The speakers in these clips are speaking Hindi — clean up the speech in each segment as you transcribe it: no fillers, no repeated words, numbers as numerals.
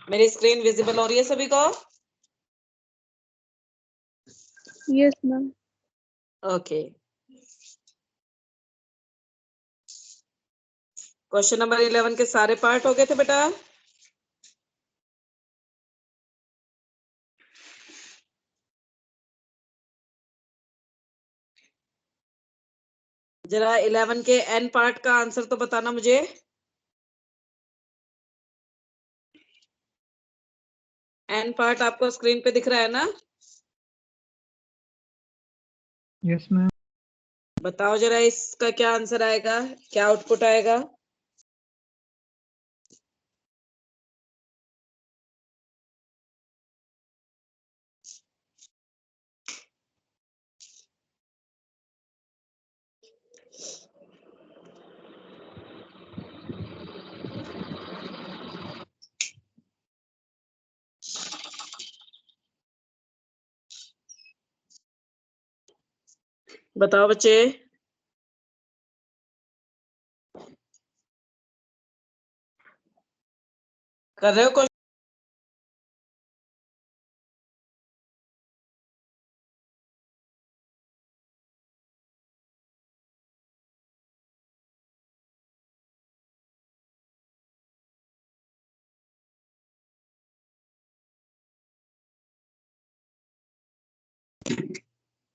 मेरी स्क्रीन विजिबल हो रही है सभी को? Yes ma'am. Okay, question number 11 के सारे पार्ट हो गए थे बेटा? जरा 11 के एन पार्ट का आंसर तो बताना मुझे। एन पार्ट आपको स्क्रीन पे दिख रहा है ना? Yes ma'am. बताओ जरा इसका क्या आंसर आएगा, क्या आउटपुट आएगा? बताओ बच्चे। कर रहे हो क्वेश्चन?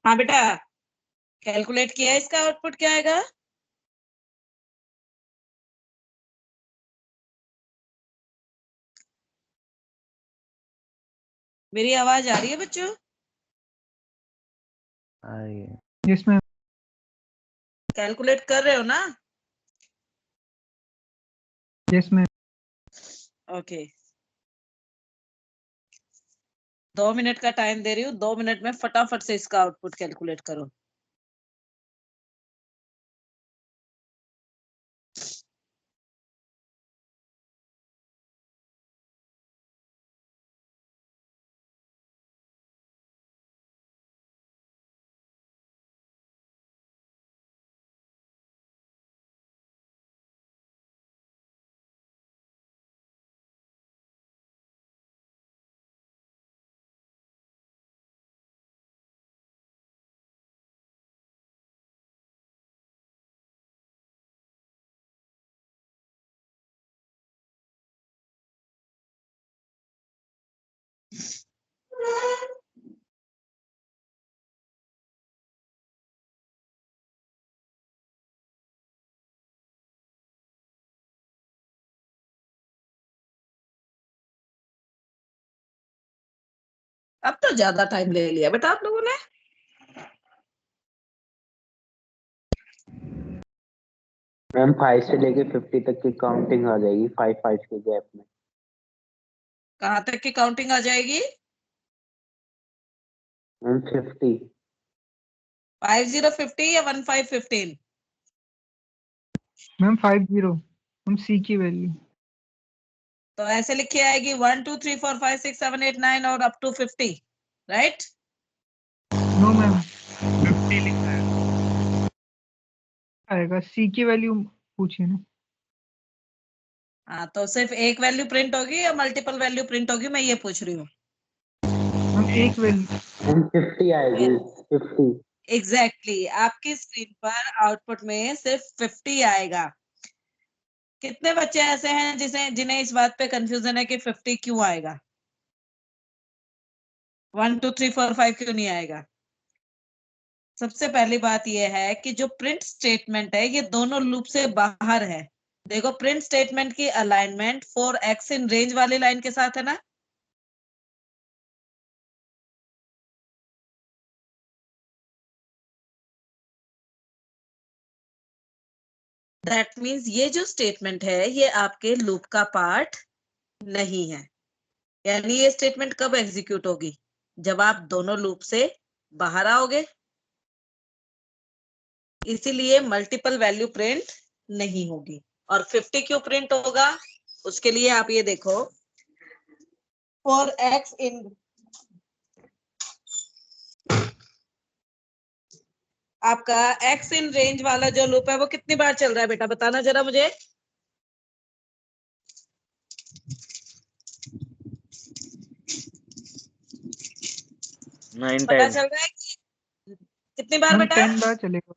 हाँ बेटा, कैलकुलेट किया है, इसका आउटपुट क्या आएगा? मेरी आवाज आ रही है बच्चों? आ रही है। Yes ma'am. कैलकुलेट कर रहे हो ना? Yes ma'am. ओके, 2 मिनट का टाइम दे रही हूँ, 2 मिनट में फटाफट से इसका आउटपुट कैलकुलेट करो। अब तो ज्यादा टाइम ले लिया बेटा आप लोगों ने। मैम 5 से लेके 50 तक की काउंटिंग आ जाएगी 5 के गैप में। कहाँ तक की काउंटिंग आ जाएगी? मैम 50। 5050 या 1515? मैम 50 हम सी की वैल्यू। तो ऐसे लिखी आएगी 1 2 3 4 5 6 7 8 9 और up to 50, right? No ma'am 50 लिखा है। आएगा सी की वैल्यू पूछिए ना। हाँ, तो सिर्फ एक वैल्यू प्रिंट होगी या मल्टीपल वैल्यू प्रिंट होगी, मैं ये पूछ रही हूँ। मैम एक वैल्यू। मैम 50 आएगी 50। एग्जैक्टली, आपकी स्क्रीन पर आउटपुट में सिर्फ 50 आएगा। कितने बच्चे ऐसे हैं जिन्हें इस बात पे कंफ्यूजन है कि 50 क्यों आएगा, 1 2 3 4 5 क्यों नहीं आएगा? सबसे पहली बात यह है कि जो प्रिंट स्टेटमेंट है ये दोनों लूप से बाहर है। देखो, प्रिंट स्टेटमेंट की अलाइनमेंट 4x इन रेंज वाली लाइन के साथ है ना? दैट मीन्स ये जो स्टेटमेंट है ये आपके लूप का पार्ट नहीं है। यानी ये स्टेटमेंट कब एग्जीक्यूट होगी? जब आप दोनों लूप से बाहर आओगे। इसीलिए मल्टीपल वैल्यू प्रिंट नहीं होगी। और 50 क्यों प्रिंट होगा? उसके लिए आप ये देखो, 4x इन आपका x इन रेंज वाला जो लूप है वो कितनी बार चल रहा है बेटा, बताना जरा मुझे। 9 पता टाइम। चल रहा है कि कितनी बार मैम बेटा? 10 बार चलेगा।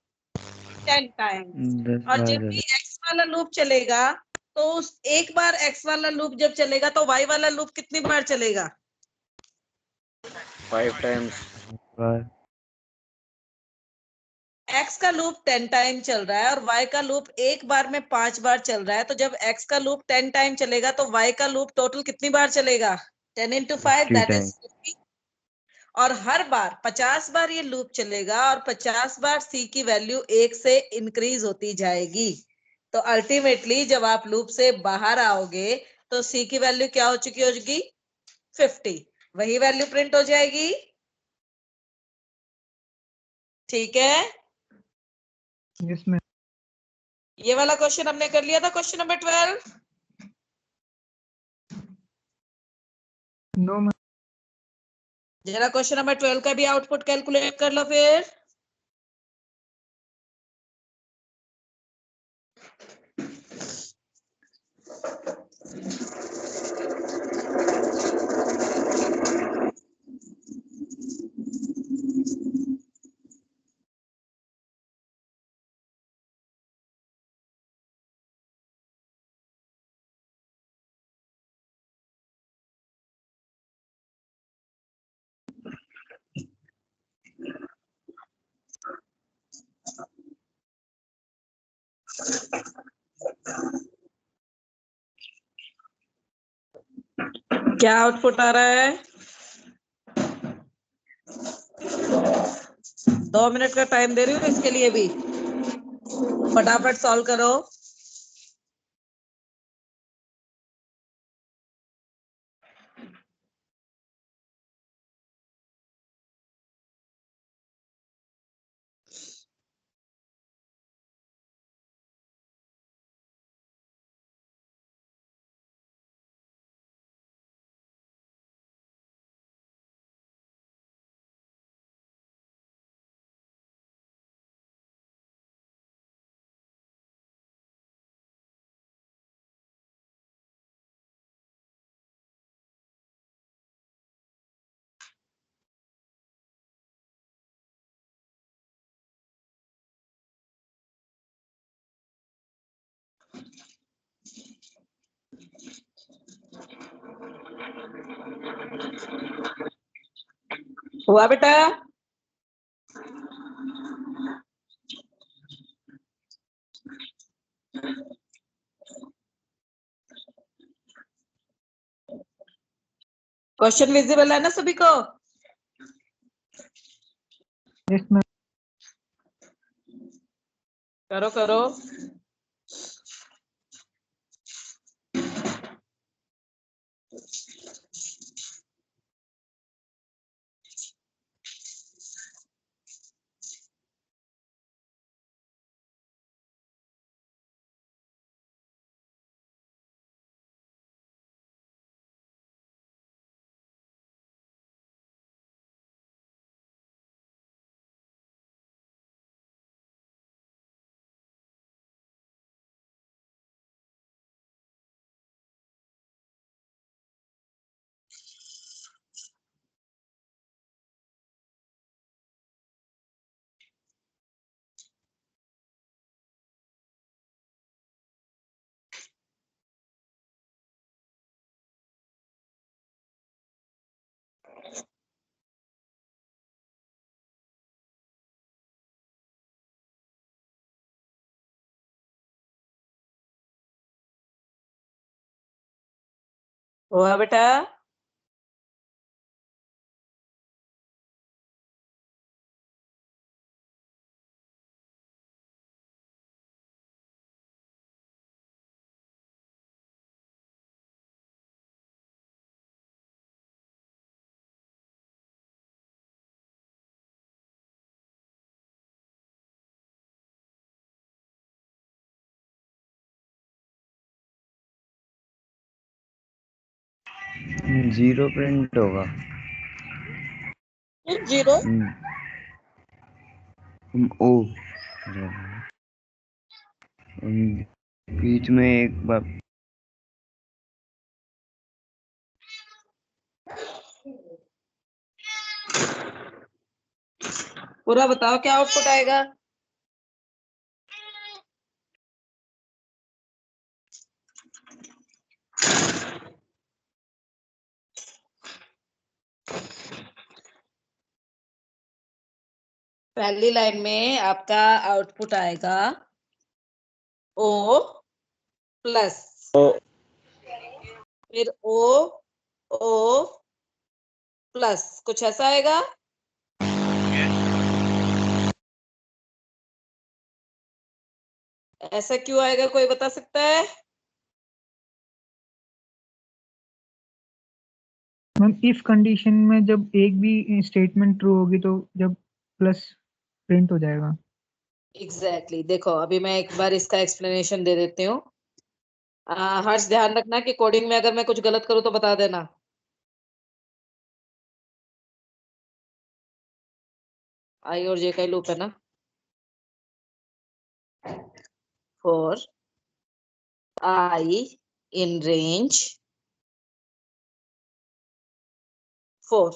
10 टाइम्स। 10 और बार जब भी एक्स वाला लूप चलेगा तो उस एक बार एक्स वाला लूप जब चलेगा तो वाई वाला लूप कितनी बार चलेगा? 5 टाइम्स। एक्स का लूप 10 टाइम चल रहा है और वाई का लूप एक बार में 5 बार चल रहा है, तो जब एक्स का लूप 10 टाइम चलेगा तो वाई का लूप टोटल कितनी बार चलेगा? 10 into 5 दैट इज 50। और हर बार 50 बार ये लूप चलेगा और 50 बार सी की वैल्यू 1 से इंक्रीज होती जाएगी। तो अल्टीमेटली जब आप लूप से बाहर आओगे तो सी की वैल्यू क्या हो चुकी होगी? 50। वही वैल्यू प्रिंट हो जाएगी। ठीक है, यस मैम। ये वाला क्वेश्चन हमने कर लिया था, क्वेश्चन नंबर 12। No ma'am. जरा क्वेश्चन नंबर 12 का भी आउटपुट कैलकुलेट कर लो फिर। क्या आउटपुट आ रहा है? 2 मिनट का टाइम दे रही हूँ इसके लिए भी, फटाफट सॉल्व करो। हुआ बेटा? क्वेश्चन विजिबल है ना सभी को? Yes ma'am. करो करो। हुआ बेटा? जीरो प्रिंट होगा। 0 ओ बीच में एक बार पूरा बताओ क्या आउटपुट आएगा। पहली लाइन में आपका आउटपुट आएगा O प्लस, फिर O प्लस, कुछ ऐसा आएगा। ऐसा क्यों आएगा, कोई बता सकता है। मैम इफ कंडीशन में जब एक भी स्टेटमेंट ट्रू होगी तो जब प्लस प्रिंट हो जाएगा। एग्जैक्टली देखो अभी मैं एक बार इसका एक्सप्लेनेशन दे देती हूँ। हर्ष ध्यान रखना कि कोडिंग में अगर मैं कुछ गलत करूँ तो बता देना। आई और जे का ही लूप है ना। For i in range 4,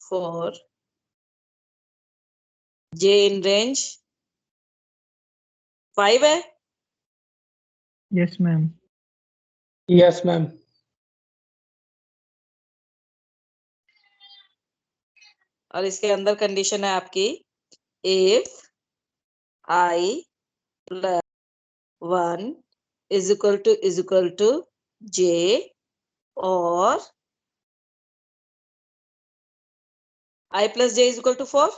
for j in range 5 है। Yes ma'am. Yes ma'am. और इसके अंदर कंडीशन है आपकी if i plus 1 is equal to j और i plus j is equal to 4।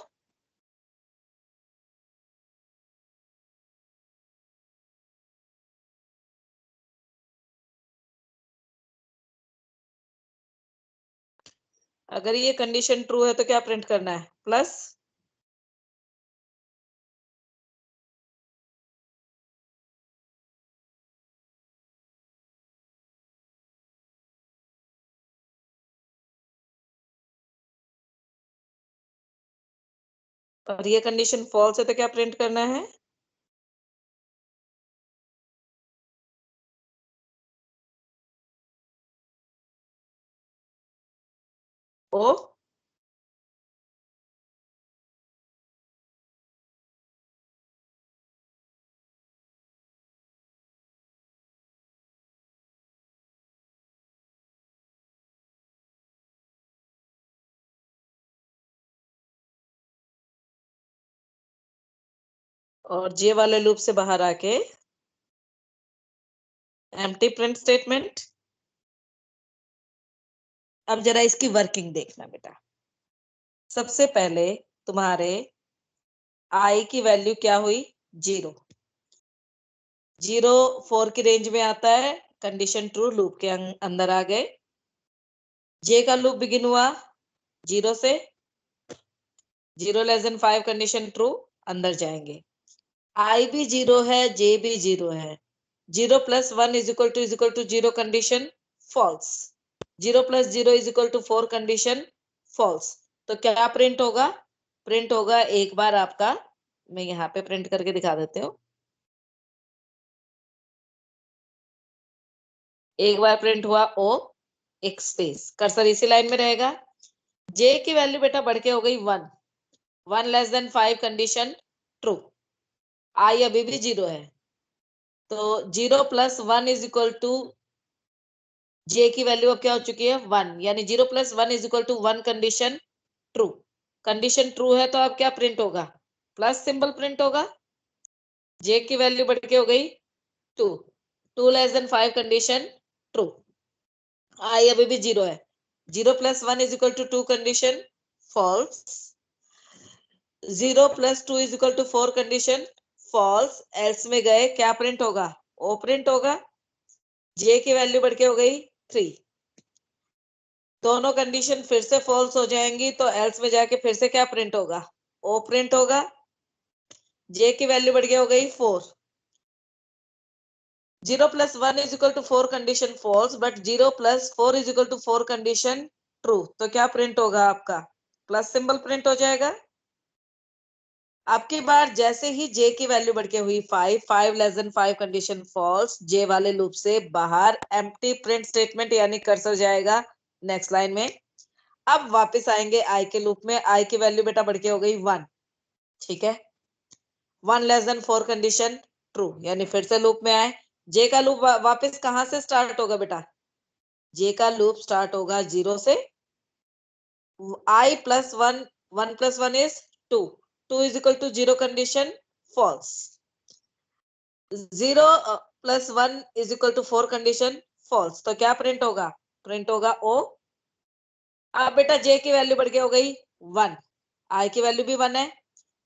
अगर ये कंडीशन ट्रू है तो क्या प्रिंट करना है, प्लस। और ये कंडीशन फॉल्स है तो क्या प्रिंट करना है। ओ और जे वाले लूप से बाहर आके एम्प्टी प्रिंट स्टेटमेंट। अब जरा इसकी वर्किंग देखना बेटा। सबसे पहले तुम्हारे आई की वैल्यू क्या हुई, 0। 0 4 की रेंज में आता है, कंडीशन ट्रू, लूप के अंदर आ गए। जे का लूप बिगिन हुआ 0 से, 0 लेस देन 5 कंडीशन ट्रू, अंदर जाएंगे। आई भी 0 है, जे भी 0 है। 0 plus 1 is equal to 0 condition false. 0 plus 0 is equal to 4 condition false. तो क्या प्रिंट होगा, प्रिंट होगा एक बार आपका, मैं यहाँ पे प्रिंट करके दिखा देती हूँ। एक बार प्रिंट हुआ ओ, एक स्पेस, कर्सर इसी लाइन में रहेगा। जे की वैल्यू बेटा बढ़ के हो गई 1, 1 less than 5 condition true. I अभी भी 0 है, तो 0 प्लस 1 इज इक्वल टू जे की वैल्यू अब क्या हो चुकी है 1, यानी 0 plus 1 is equal to 1 condition true. Condition true है तो अब क्या प्रिंट होगा, प्लस सिंबल प्रिंट होगा। जे की वैल्यू बढ़ के हो गई 2, 2 less than 5 condition true. I अभी भी 0 है, 0 plus 1 is equal to 2 condition false. 0 plus 2 is equal to 4 condition false. Else में गए, क्या प्रिंट होगा, ओ प्रिंट होगा। जे की वैल्यू बढ़ के हो गई 3। दोनों कंडीशन फिर से फॉल्स हो जाएंगी तो एल्स में जाके फिर से क्या प्रिंट होगा, ओ प्रिंट होगा। जे की वैल्यू बढ़ के हो गई 4। 0 plus 1 is equal to 4 condition false, but 0 plus 4 is equal to 4 condition true. तो क्या प्रिंट होगा आपका, प्लस सिंबल प्रिंट हो जाएगा। आपकी बार जैसे ही जे की वैल्यू बढ़ के हुई 5 लेस देन 5 कंडीशन फॉल्स, जे वाले लूप से बाहर, एम्प्टी प्रिंट स्टेटमेंट यानी कर्सर जाएगा नेक्स्ट लाइन में। अब वापस आएंगे आई के लूप में, आई की वैल्यू बेटा बढ़ के हो गई 1, ठीक है। 1 लेस देन 4 कंडीशन ट्रू, यानी फिर से लूप में आए। जे का लूप वापस कहां से स्टार्ट होगा बेटा? जे का लूप स्टार्ट होगा 0 से। I plus 1, 1 plus 1 is 2, 2 is equal to 0 condition false, 0 plus 1 is equal to 4 condition false। तो क्या प्रिंट होगा? प्रिंट होगा O। अब बेटा जे की वैल्यू बढ़ के हो गई 1, आई की वैल्यू भी 1 है,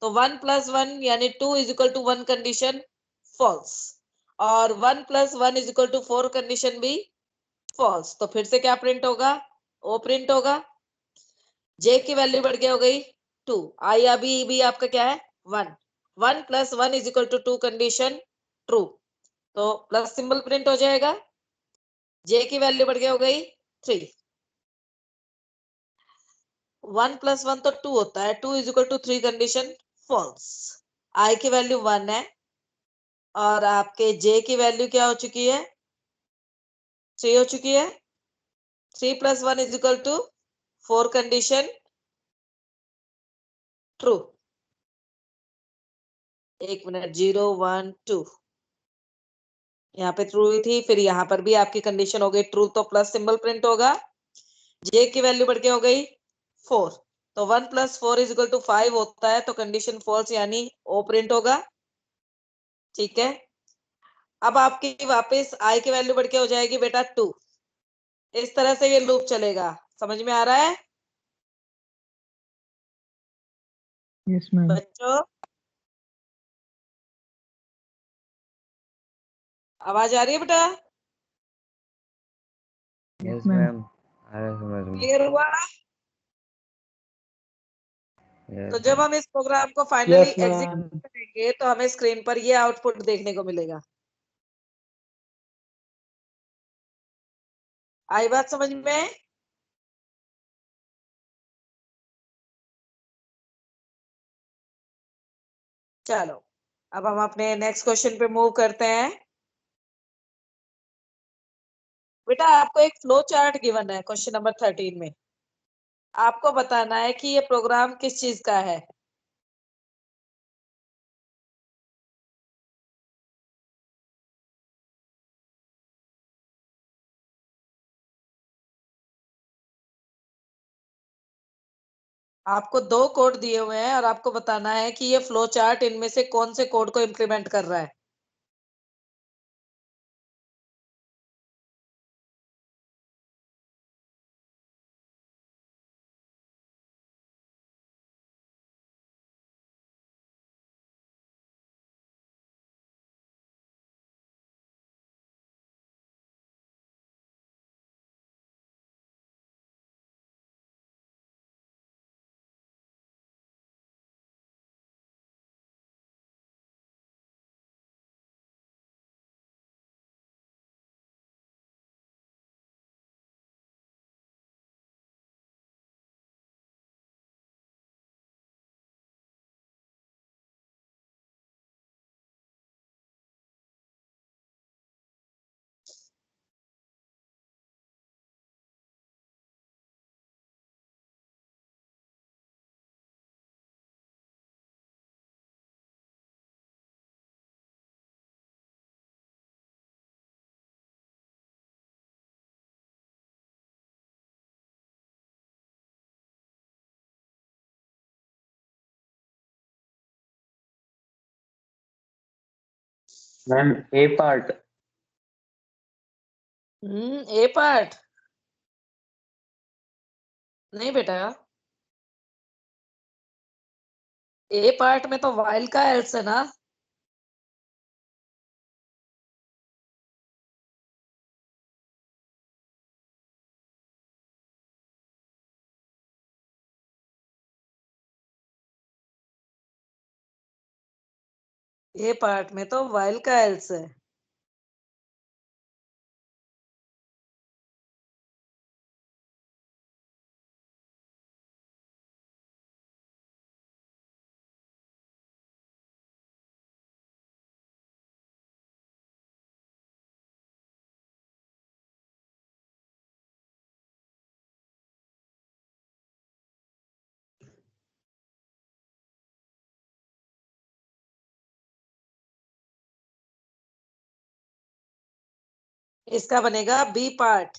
तो 1 plus 1 यानी 2 is equal to 1 condition false, और 1 plus 1 is equal to 4 condition भी false। तो फिर से क्या प्रिंट होगा? O प्रिंट होगा। जे की वैल्यू बढ़ के हो गई 2, आई अभी भी आपका क्या है 1, 1 plus 1 is equal to 2 condition true, तो प्लस सिंबल प्रिंट हो जाएगा। जे की वैल्यू बढ़ के हो गई 3, 1 plus 1 तो 2 होता है, 2 is equal to 3 condition false. I की वैल्यू 1 है और आपके जे की वैल्यू क्या हो चुकी है? 3 हो चुकी है। 3 plus 1 is equal to 4 condition true. 1 minute, 0 1 2 यहाँ पे ट्रू ही थी, फिर यहाँ पर भी आपकी कंडीशन हो गई ट्रू, तो प्लस सिंबल प्रिंट होगा। जे की वैल्यू बढ़ के हो गई 4, तो 1 plus 4 is equal to 5 होता है, तो कंडीशन फॉल्स यानी ओ प्रिंट होगा, ठीक है। अब आपकी वापस आई की वैल्यू बढ़ के हो जाएगी बेटा 2। इस तरह से ये लूप चलेगा, समझ में आ रहा है यस मैम। बच्चों? आवाज आ रही है बेटा? Yes ma'am. मैम, आ रहा है समझ में। क्लियर हुआ? तो यस जब मैम। हम इस प्रोग्राम को फाइनली यस मैम। एग्जीक्यूट करेंगे तो हमें स्क्रीन पर ये आउटपुट देखने को मिलेगा। आई बात समझ में? चलो अब हम अपने नेक्स्ट क्वेश्चन पे मूव करते हैं। बेटा आपको एक फ्लो चार्ट गिवन है क्वेश्चन नंबर 13 में, आपको बताना है कि ये प्रोग्राम किस चीज का है। आपको 2 कोड दिए हुए हैं और आपको बताना है कि ये फ्लो चार्ट इनमें से कौन से कोड को इम्प्लीमेंट कर रहा है। मैम ए पार्ट। ए पार्ट नहीं बेटा, ए पार्ट में तो वाइल का एल्स है ना। ए पार्ट में तो वाइल का एल्स है। इसका बनेगा बी पार्ट।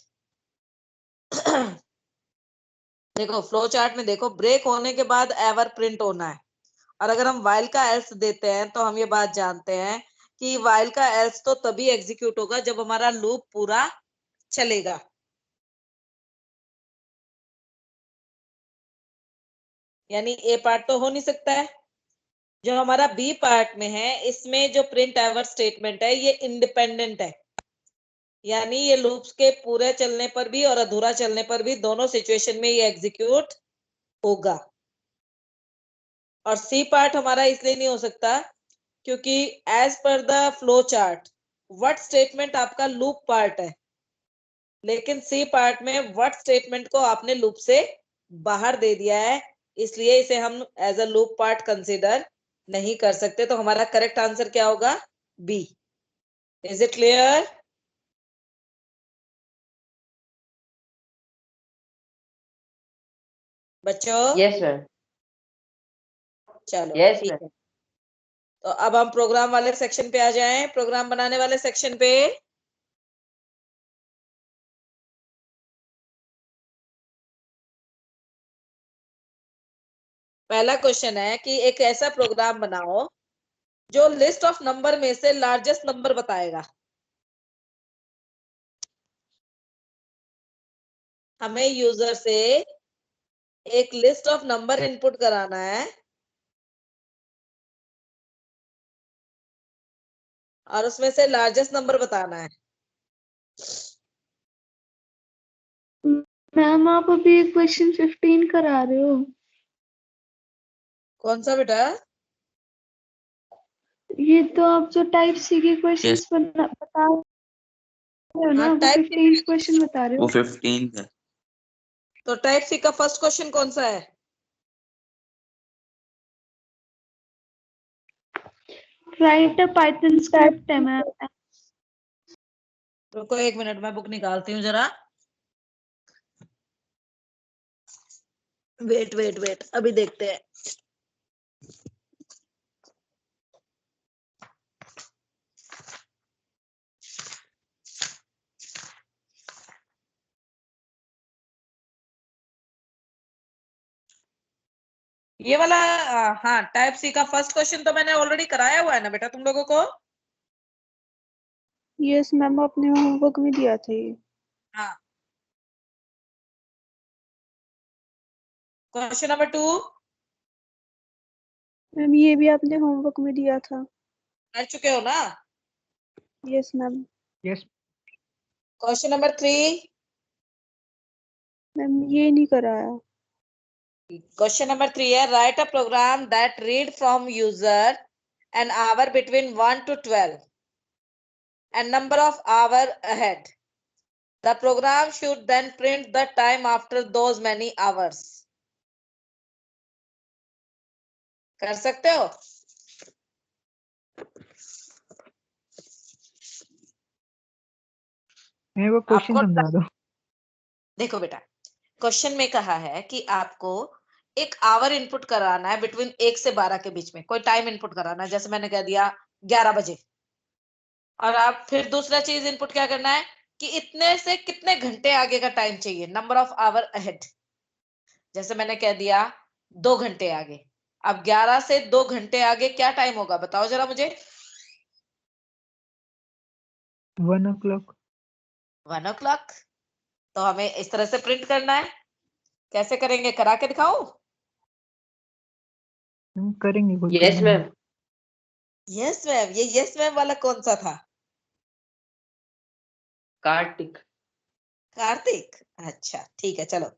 देखो फ्लो चार्ट में देखो, ब्रेक होने के बाद एवर प्रिंट होना है, और अगर हम वाइल का एल्स देते हैं तो हम ये बात जानते हैं कि वाइल का एल्स तो तभी एग्जीक्यूट होगा जब हमारा लूप पूरा चलेगा। यानी ए पार्ट तो हो नहीं सकता है। जो हमारा बी पार्ट में है, इसमें जो प्रिंट एवर स्टेटमेंट है ये इंडिपेंडेंट है, यानी ये लूप्स के पूरे चलने पर भी और अधूरा चलने पर भी दोनों सिचुएशन में ये एग्जीक्यूट होगा। और सी पार्ट हमारा इसलिए नहीं हो सकता क्योंकि as per the flow chart while statement आपका लूप पार्ट है, लेकिन सी पार्ट में व्हाट स्टेटमेंट को आपने लूप से बाहर दे दिया है, इसलिए इसे हम as a loop part consider नहीं कर सकते। तो हमारा करेक्ट आंसर क्या होगा? बी। इज इट क्लियर बच्चों? Yes ma'am. चलो Yes, ठीक ma'am. है, तो अब हम प्रोग्राम वाले सेक्शन पे आ जाएं। प्रोग्राम बनाने वाले सेक्शन पे पहला क्वेश्चन है कि एक ऐसा प्रोग्राम बनाओ जो लिस्ट ऑफ नंबर में से लार्जेस्ट नंबर बताएगा। हमें यूजर से एक लिस्ट ऑफ नंबर इनपुट कराना है और उसमें से लार्जेस्ट नंबर बताना है। मैम आप अभी क्वेश्चन 15 करा रहे हो? कौन सा बेटा? ये तो आप जो टाइप सी के क्वेश्चंस बता रहे हो ना, हाँ, वो टाइप 15 क्वेश्चन बता रहे वो हो? 15 है। तो टाइप सी का फर्स्ट क्वेश्चन कौन सा है? राइट अ पाइथन स्क्रिप्ट है मैम। रुको 1 मिनट, मैं बुक निकालती हूँ जरा। वेट वेट वेट, अभी देखते हैं। ये वाला हाँ, टाइप सी का फर्स्ट क्वेश्चन तो मैंने ऑलरेडी कराया हुआ है ना बेटा तुम लोगों को? यस मैम, आपने होमवर्क में दिया था ये। हाँ। क्वेश्चन नंबर 2 मैम ये भी आपने होमवर्क में दिया था। कर चुके हो ना? Yes ma'am. Yes question number 3 ma'am ये नहीं कराया। क्वेश्चन नंबर 3 है write a program that read from user an hour between 1 to 12 and number of hour ahead. The program should then print the time after those many hours. कर सकते हो? मेरे को क्वेश्चन आपको समझा दो। देखो बेटा, क्वेश्चन में कहा है कि आपको एक आवर इनपुट कराना है बिटवीन 1 से 12 के बीच में, कोई टाइम इनपुट कराना है। जैसे मैंने कह दिया 11 बजे, और आप फिर दूसरा चीज इनपुट क्या करना है कि इतने से कितने घंटे आगे का टाइम चाहिए, नंबर ऑफ आवर अहेड। जैसे मैंने कह दिया 2 घंटे आगे। अब 11 से 2 घंटे आगे क्या टाइम होगा बताओ जरा मुझे? 1 o'clock। 1 o'clock। तो हमें इस तरह से प्रिंट करना है। कैसे करेंगे, करा के दिखाओ? हम करेंगे कोई यस प्रॉब्लम नहीं। मैम। Yes ma'am. ये यस मैम वाला कौन सा था? कार्तिक। कार्तिक। अच्छा ठीक है, चलो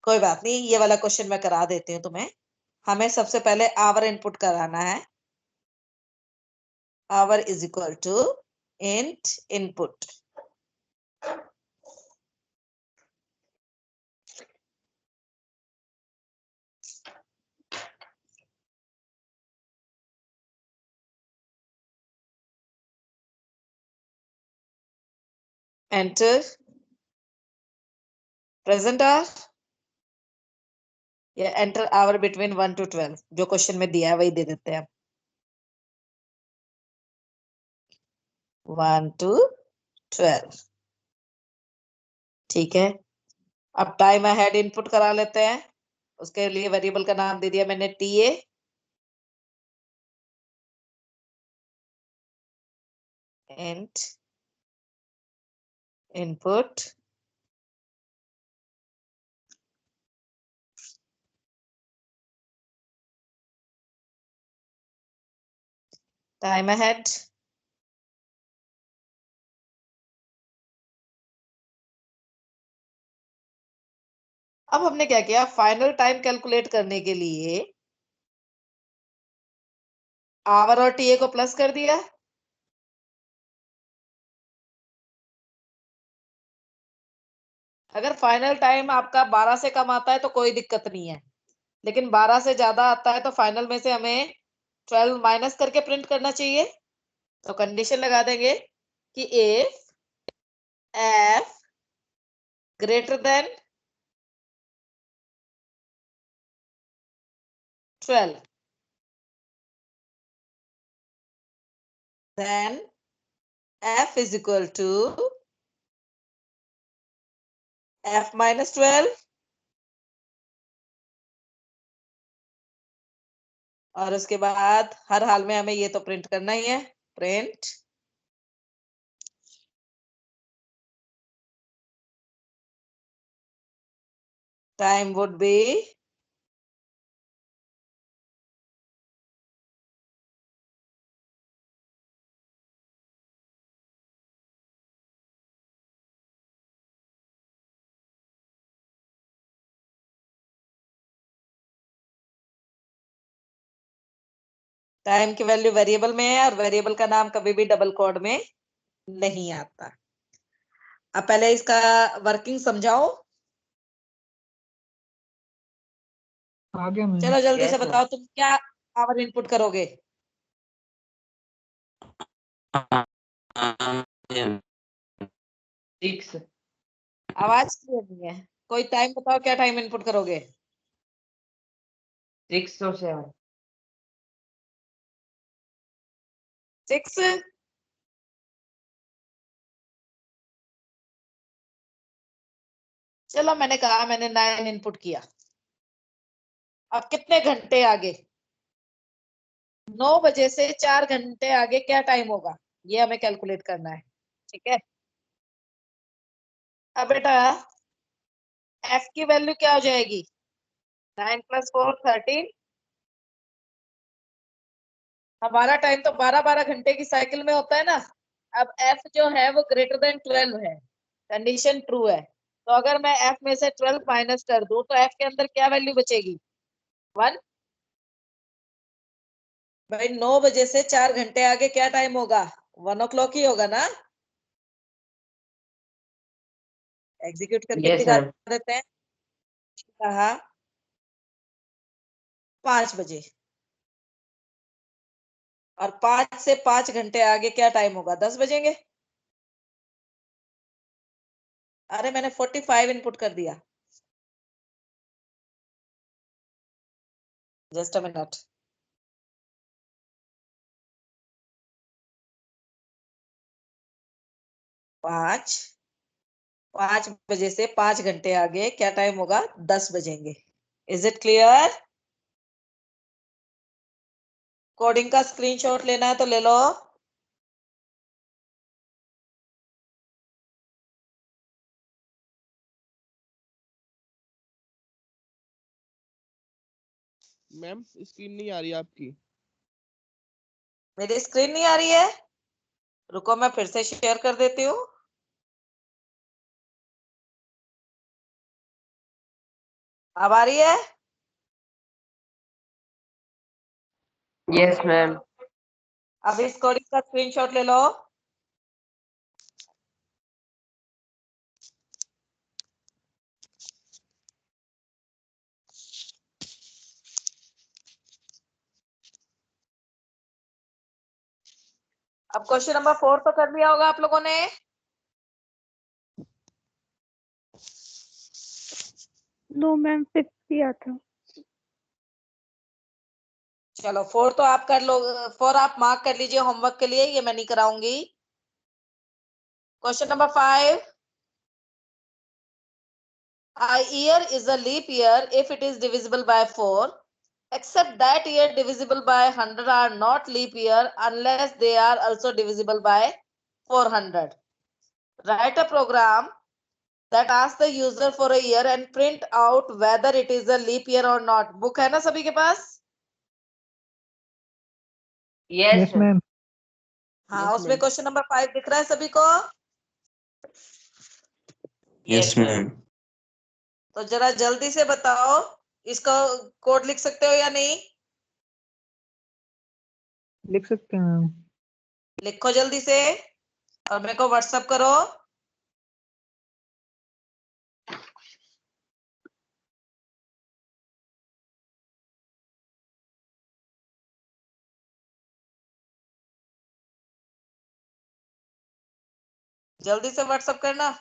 कोई बात नहीं, ये वाला क्वेश्चन मैं करा देती हूँ तुम्हें। हमें सबसे पहले आवर इनपुट कराना है। Hour is equal to int input. Enter present hour या एंटर आवर बिटवीन 1 to 12, जो क्वेश्चन में दिया है वही दे देते हैं। 1 to 12। ठीक है, अब टाइम अहेड इनपुट करा लेते हैं। उसके लिए वेरिएबल का नाम दे दिया मैंने TA। Int input time ahead. अब हमने क्या किया, फाइनल टाइम कैलकुलेट करने के लिए आवर और TA को प्लस कर दिया। अगर फाइनल टाइम आपका 12 से कम आता है तो कोई दिक्कत नहीं है, लेकिन 12 से ज्यादा आता है तो फाइनल में से हमें 12 माइनस करके प्रिंट करना चाहिए। तो कंडीशन लगा देंगे कि if f greater than 12 then f is equal to f minus 12 और उसके बाद हर हाल में हमें ये तो प्रिंट करना ही है, print time would be time की वैल्यू वेरिएबल में है और वेरिएबल का नाम कभी भी डबल कोड में नहीं आता। अब पहले इसका वर्किंग समझाओ। आगे में चलो जल्दी Yes, से ma'am. बताओ तुम क्या पावर इनपुट करोगे। Six. आवाज क्लियर नहीं है, कोई टाइम बताओ क्या टाइम इनपुट करोगे। 6 or 7. 6। चलो मैंने कहा मैंने 9 इनपुट किया। अब कितने घंटे आगे, 9 बजे से 4 घंटे आगे क्या टाइम होगा, ये हमें कैलकुलेट करना है। ठीक है, अब बेटा f की वैल्यू क्या हो जाएगी, 9 + 4 13। हमारा टाइम तो 12-12 घंटे की साइकिल में होता है ना। अब f जो है वो ग्रेटर देन 12 है, कंडीशन ट्रू है। तो अगर मैं f में से 12 माइनस कर दूं तो f के अंदर क्या वैल्यू बचेगी, 1। भाई 9 बजे से 4 घंटे आगे क्या टाइम होगा, 1 o'clock ही होगा ना। एग्जीक्यूट करके Yes, दिखा ma'am. देते हैं। कहा 5 बजे और 5 से 5 घंटे आगे क्या टाइम होगा, 10 बजेंगे। अरे मैंने 45 इनपुट कर दिया, जस्ट अ मिनट। पांच 5 बजे से 5 घंटे आगे क्या टाइम होगा, 10 बजेंगे। Is it clear. कोडिंग का स्क्रीनशॉट लेना है तो ले लो। मैम स्क्रीन नहीं आ रही आपकी। मेरी स्क्रीन नहीं आ रही है, रुको मैं फिर से शेयर कर देती हूँ। अब आ रही है। Yes, ma'am. अब इस कोडिंग का स्क्रीनशॉट ले लो। अब क्वेश्चन नंबर 4 तो कर लिया होगा आप लोगों ने। नो मैम 5 किया था। चलो 4 तो आप कर लो, 4 आप मार्क कर लीजिए होमवर्क के लिए, ये मैं नहीं कराऊंगी। Question number 5, a year is a leap year if it is divisible by 4, except that year divisible by 100 are not leap year unless they are also divisible by 400. Write a program that asks the user for a year and print out whether it is a leap year or not. Book है ना सभी के पास? Yes ma'am. हाँ, Yes, उसमें ma'am. क्वेश्चन नंबर 5 दिख रहा है सभी को? Yes ma'am. तो जरा जल्दी से बताओ, इसका कोड लिख सकते हो या नहीं? लिख सकते हैं मैम। लिखो जल्दी से और मेरे को व्हाट्सएप करो। जल्दी से व्हाट्सएप करना।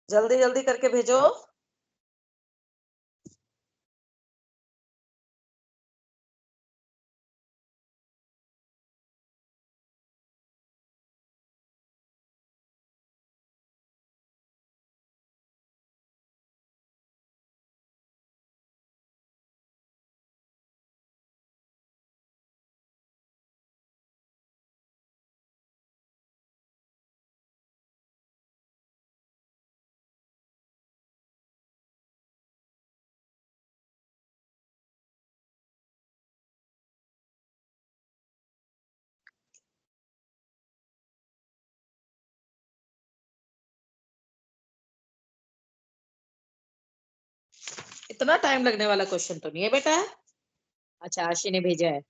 जल्दी जल्दी करके भेजो। इतना टाइम लगने वाला क्वेश्चन तो नहीं है बेटा। अच्छा, आशी ने भेजा है।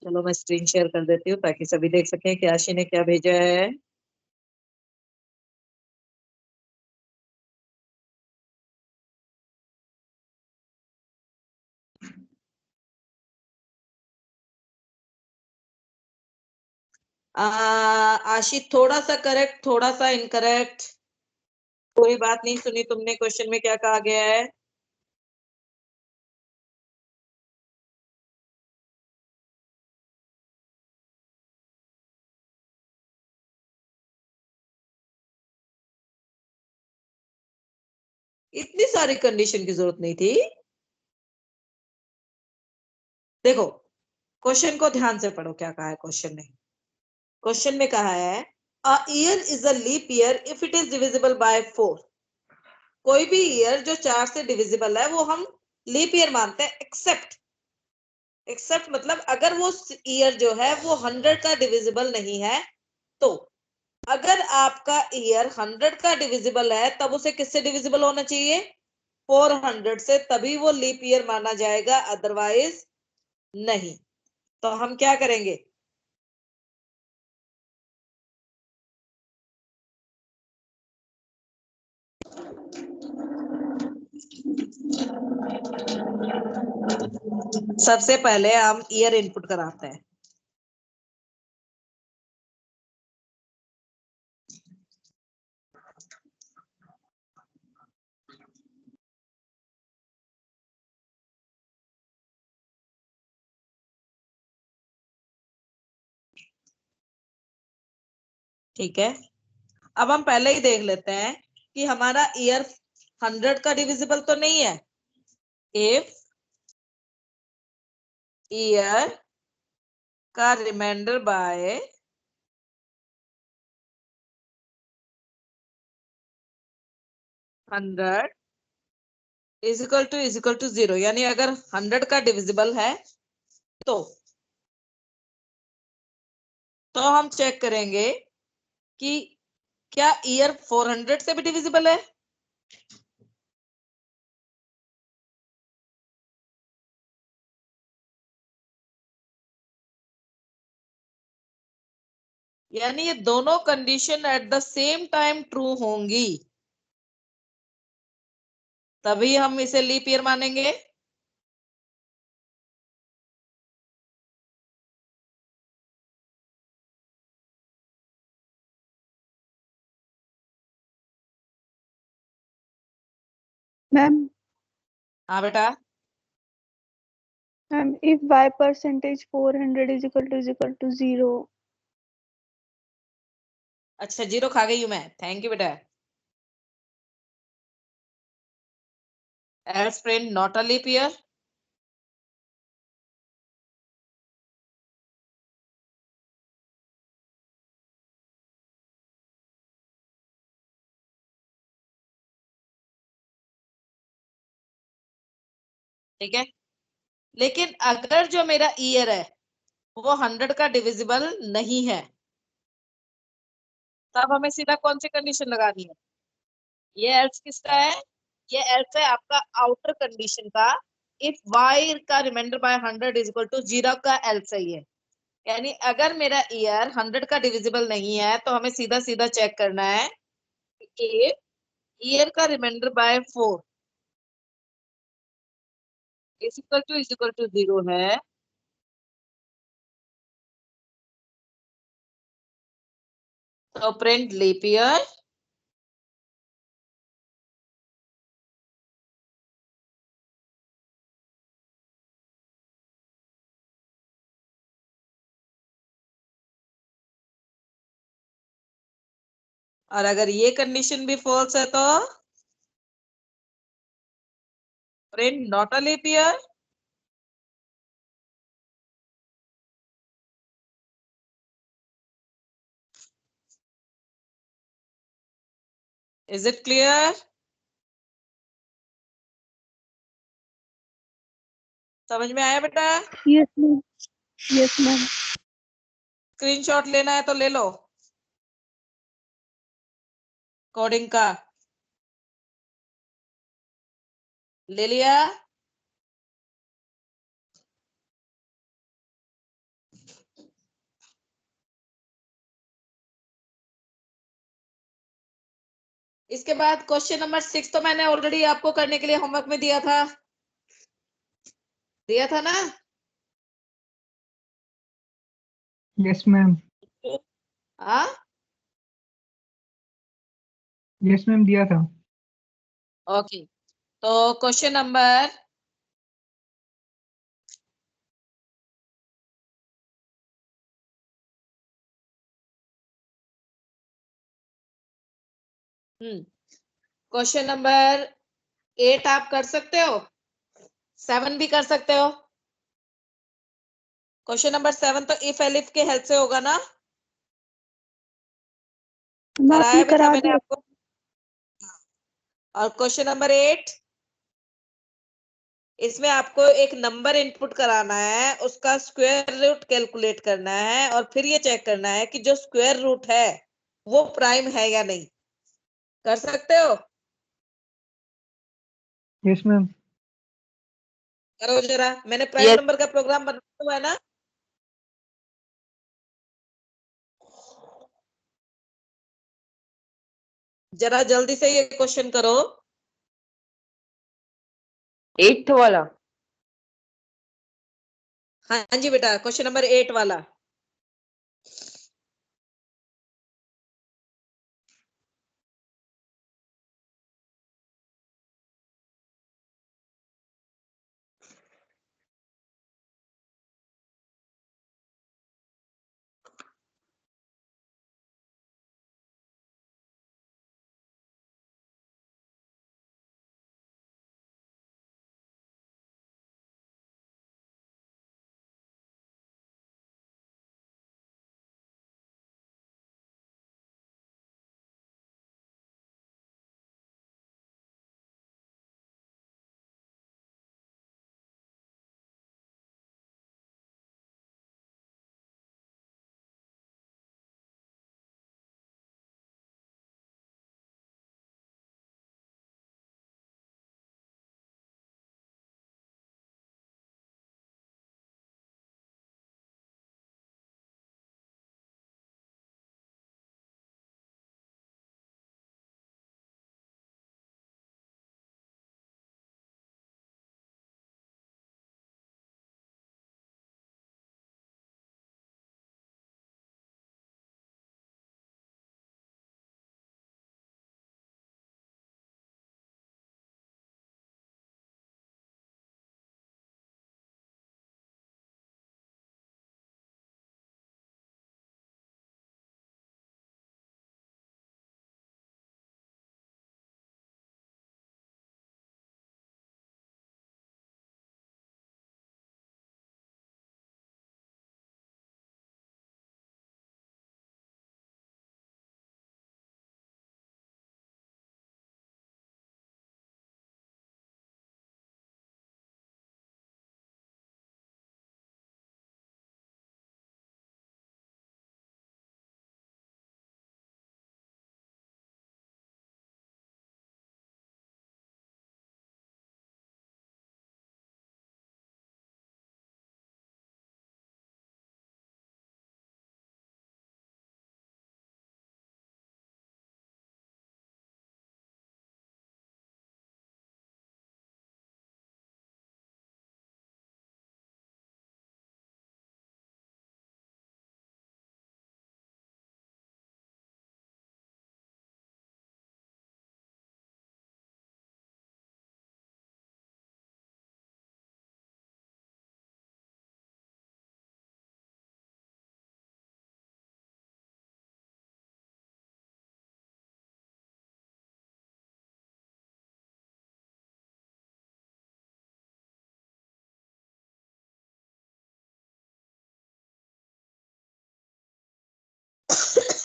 चलो मैं स्क्रीन शेयर कर देती हूँ ताकि सभी देख सकें कि आशी ने क्या भेजा है। आशी थोड़ा सा करेक्ट, थोड़ा सा इनकरेक्ट, कोई बात नहीं। सुनी तुमने क्वेश्चन में क्या कहा गया है? इतनी सारी कंडीशन की जरूरत नहीं थी। देखो क्वेश्चन को ध्यान से पढ़ो, क्या कहा है क्वेश्चन ने। क्वेश्चन में कहा है a year is a leap year if it is divisible by 4। कोई भी ईयर जो 4 से डिविजिबल है वो हम लीप ईयर मानते हैं, एक्सेप्ट मतलब अगर वो ईयर जो है वो 100 का डिविजिबल नहीं है। तो अगर आपका ईयर 100 का डिविजिबल है तब उसे किससे डिविजिबल होना चाहिए? 400 से, तभी वो लीप ईयर माना जाएगा, अदरवाइज नहीं। तो हम क्या करेंगे? सबसे पहले हम ईयर इनपुट कराते हैं। ठीक है, अब हम पहले ही देख लेते हैं कि हमारा ईयर 100 का डिविजिबल तो नहीं है। इफ ईयर का remainder by 100 is equal to 0, यानी अगर 100 का डिविजिबल है तो तो हम चेक करेंगे कि क्या ईयर 400 से भी डिविजिबल है। यानी ये दोनों condition at the same time true होंगी, तभी हम इसे लीप ईयर मानेंगे। मैम हाँ बेटा, ma'am if y percentage 400 is equal to 0. अच्छा 0 खा गई हूं मैं, थैंक यू बेटा। Else print not a leap year. ठीक है, लेकिन अगर जो मेरा ईयर है वो 100 का डिविजिबल नहीं है, तब हमें सीधा कौन सी कंडीशन लगानी है? ये एल्स किसका है? ये एल्स है आपका आउटर कंडीशन का। इफ y का remainder by 100 is equal to 0 का एल्स है ये। यानी अगर मेरा ईयर 100 का डिविजिबल नहीं है तो हमें सीधा सीधा चेक करना है कि ईयर का remainder by 4 is equal to 0 है, तो प्रिंट लीप ईयर। और अगर ये कंडीशन भी फॉल्स है तो print not a leap year. Is it clear? समझ में आया बेटा? Yes ma'am. Yes ma'am. Screenshot लेना है तो ले लो कोडिंग का। ले लिया? इसके बाद क्वेश्चन नंबर 6 तो मैंने ऑलरेडी आपको करने के लिए होमवर्क में दिया था ना? Yes ma'am. हाँ, यस मैम दिया था। ओके। तो क्वेश्चन नंबर क्वेश्चन नंबर 8 आप कर सकते हो, 7 भी कर सकते हो। क्वेश्चन नंबर 7 तो इफ एलिफ के हेल्प से होगा ना? मैम कराया आपने भी था करा मैंने दिया। आपको। और क्वेश्चन नंबर 8, इसमें आपको एक नंबर इनपुट कराना है, उसका स्क्वायर रूट कैलकुलेट करना है और फिर ये चेक करना है कि जो स्क्वायर रूट है वो प्राइम है या नहीं। कर सकते हो? Yes ma'am. करो जरा, मैंने प्राइम नंबर का प्रोग्राम बनाया हुआ है ना? जरा जल्दी से ये क्वेश्चन करो। 8th वाला। हाँ जी बेटा, क्वेश्चन नंबर 8 वाला।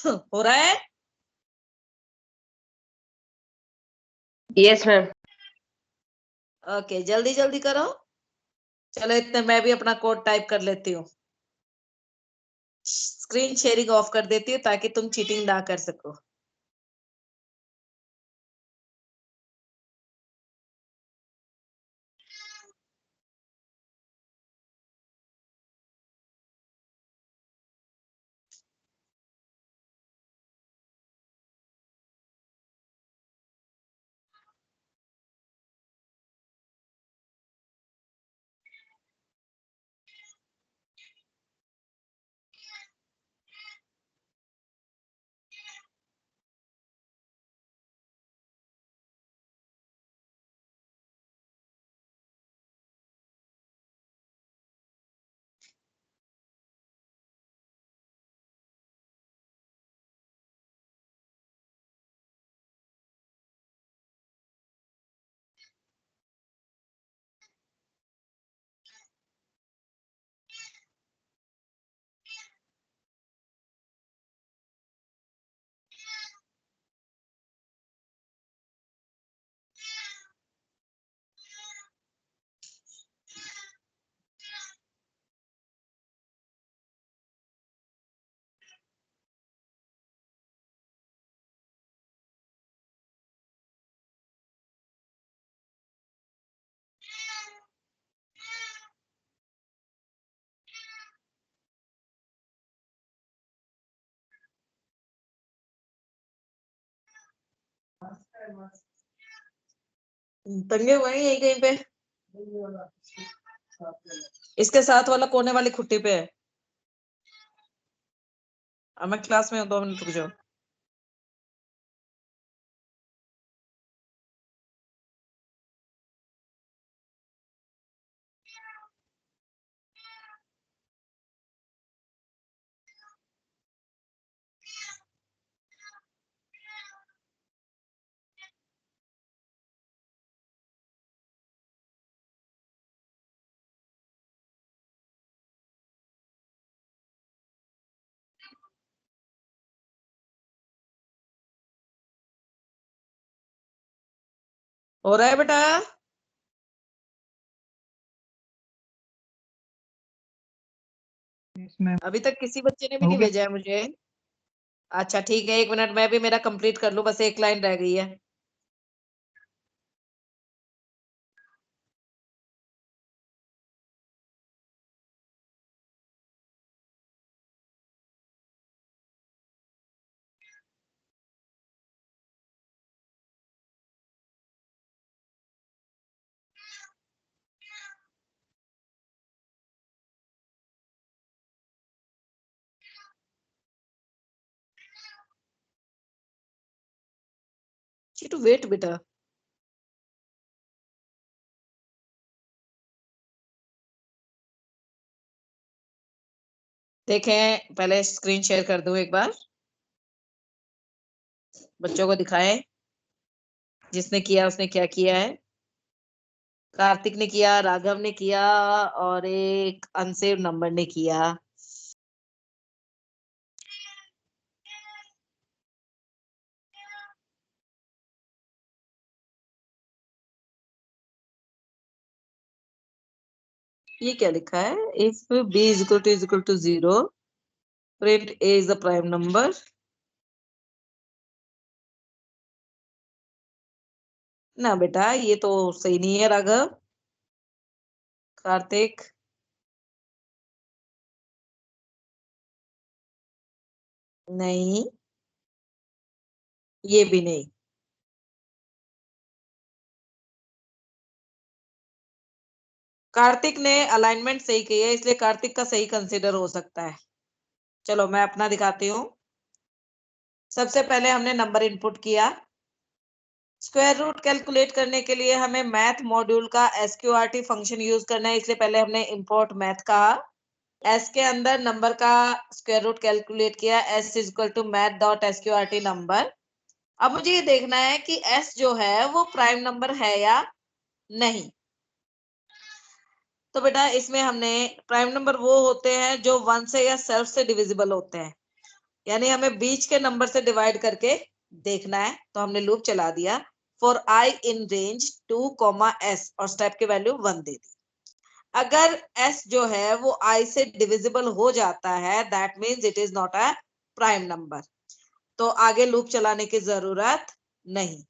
हो रहा है? Yes ma'am. ओके, जल्दी जल्दी करो। चलो इतने मैं भी अपना कोड टाइप कर लेती हूँ। स्क्रीन शेयरिंग ऑफ कर देती हूँ ताकि तुम चीटिंग ना कर सको। टंगे हुए हैं यहीं कहीं पे। इसके साथ वाला कोने वाली खुट्टी पे है। अब मैं क्लास में हूँ, 2 मिनट रुक जाओ। हो रहा है बेटा? Yes ma'am. अभी तक किसी बच्चे ने भी हो नहीं गया। भेजा है मुझे। अच्छा ठीक है, 1 मिनट, मैं भी मेरा कंप्लीट कर लूं, बस 1 लाइन रह गई है। टू वेट बेटा। देखें, पहले स्क्रीन शेयर कर दूं एक बार, बच्चों को दिखाएं जिसने किया उसने क्या किया है। कार्तिक ने किया, राघव ने किया, और एक अनसेव नंबर ने किया। ये क्या लिखा है? If b is equal to 0, print a is the prime number. ना बेटा, ये तो सही नहीं है राघव। कार्तिक, नहीं, ये भी नहीं। कार्तिक ने अलाइनमेंट सही की है, इसलिए कार्तिक का सही कंसीडर हो सकता है। चलो मैं अपना दिखाती हूँ। सबसे पहले हमने नंबर इनपुट किया। स्क्वायर रूट कैलकुलेट करने के लिए हमें मैथ मॉड्यूल का SQRT फंक्शन यूज करना है, इसलिए पहले हमने इंपोर्ट मैथ कहा। एस के अंदर नंबर का स्क्वायर रूट कैलकुलेट किया, s is equal to math dot SQRT number. अब मुझे ये देखना है कि s जो है वो प्राइम नंबर है या नहीं। तो बेटा इसमें हमने प्राइम नंबर वो होते हैं जो 1 से या सेल्फ से डिविजिबल होते हैं। यानी हमें बीच के नंबर से डिवाइड करके देखना है, तो हमने लूप चला दिया for i in range 2, s और स्टेप की वैल्यू 1 दे दी। अगर s जो है वो i से डिविजिबल हो जाता है, that means it is not a prime number, तो आगे लूप चलाने की जरूरत नहीं।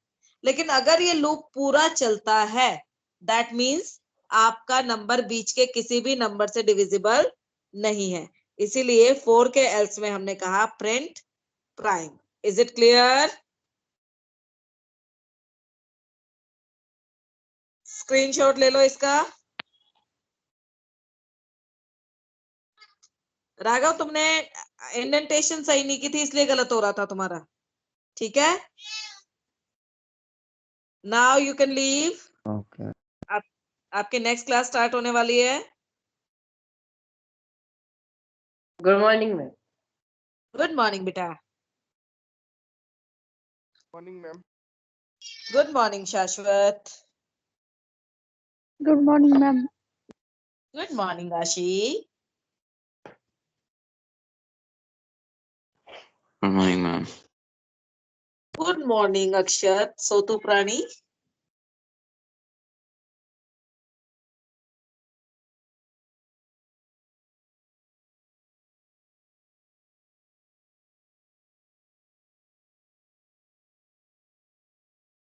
लेकिन अगर ये लूप पूरा चलता है, दैट मीन्स आपका नंबर बीच के किसी भी नंबर से डिविजिबल नहीं है, इसीलिए 4 के एल्स में हमने कहा print prime. Is it clear? Screenshot ले लो इसका। राघव, तुमने इंडेंटेशन सही नहीं की थी, इसलिए गलत हो रहा था तुम्हारा, ठीक है? Now you can leave. Okay. आपकी नेक्स्ट क्लास स्टार्ट होने वाली है। Good morning ma'am. Good morning बेटा। Morning ma'am. Good morning Shashwat. Good morning ma'am. Good morning Aashi. Good morning, ma'am. Good morning Akshat, सोतू प्राणी।